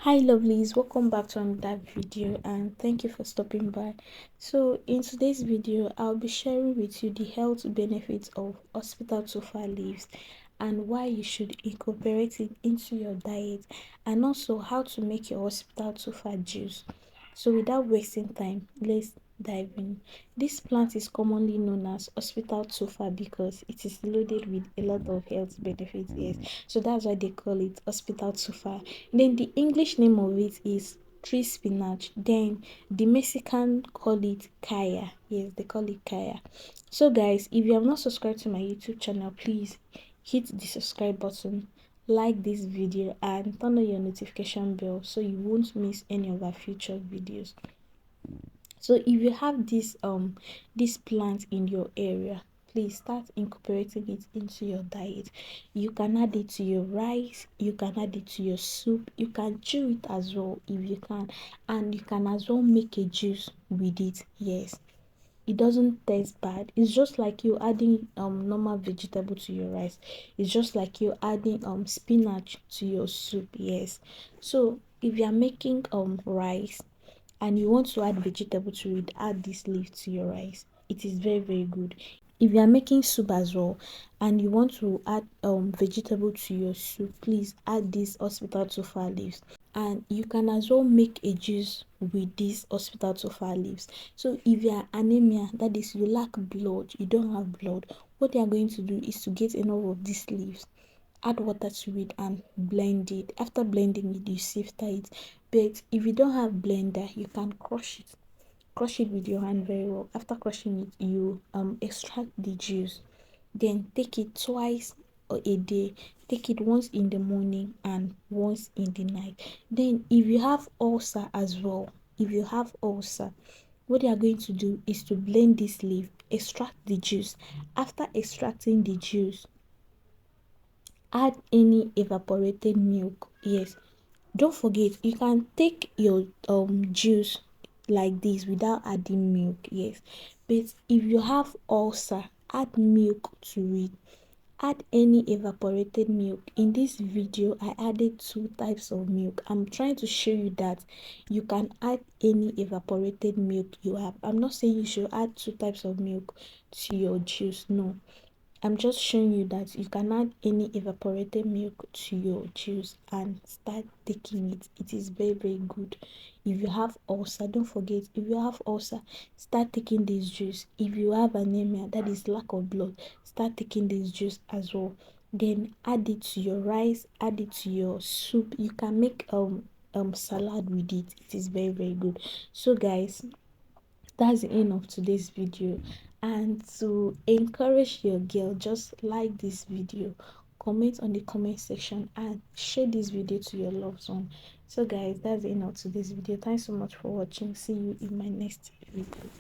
Hi lovelies, welcome back to another video and thank you for stopping by. So in today's video I'll be sharing with you the health benefits of hospital tufa leaves and why you should incorporate it into your diet, and also how to make your hospital tufa juice. So without wasting time, let's dive in. This plant is commonly known as hospital tufa because it is loaded with a lot of health benefits. Yes, so that's why they call it hospital tufa. Then the English name of it is tree spinach. Then the Mexican call it Chaya. Yes, they call it Chaya. So guys, if you have not subscribed to my YouTube channel, please hit the subscribe button, like this video and turn on your notification bell so you won't miss any of our future videos. So if you have this plant in your area, please start incorporating it into your diet. You can add it to your rice, you can add it to your soup, you can chew it as well if you can, and you can as well make a juice with it. Yes, it doesn't taste bad. It's just like you adding normal vegetable to your rice. It's just like you adding spinach to your soup. Yes, so if you are making rice and you want to add vegetable to it, add this leaf to your rice. It is very good. If you are making soup as well and you want to add vegetable to your soup, please add this hospital tufa leaves, and you can as well make a juice with these hospital tufa leaves. So if you are anemia, that is you lack blood, you don't have blood, what they are going to do is to get enough of these leaves, add water to it and blend it. After blending it, you sift it. But if you don't have blender, you can crush it with your hand very well. After crushing it, you extract the juice, then take it twice a day. Take it once in the morning and once in the night. Then if you have ulcer as well, if you have ulcer, what they are going to do is to blend this leaf, extract the juice. After extracting the juice, add any evaporated milk. Yes, don't forget you can take your juice like this without adding milk. Yes, but if you have ulcer, add milk to it. Add any evaporated milk. In this video I added two types of milk. I'm trying to show you that you can add any evaporated milk you have. I'm not saying you should add two types of milk to your juice, no. I'm just showing you that you can add any evaporated milk to your juice and start taking it. It is very good. If you have ulcer, don't forget, if you have ulcer, start taking this juice. If you have anemia, that is lack of blood, start taking this juice as well. Then add it to your rice, add it to your soup. You can make salad with it. It is very good. So guys, that's the end of today's video. And to encourage your girl, just like this video, comment on the comment section and share this video to your loved one. So guys, that's the end of today's video. Thanks so much for watching. See you in my next video.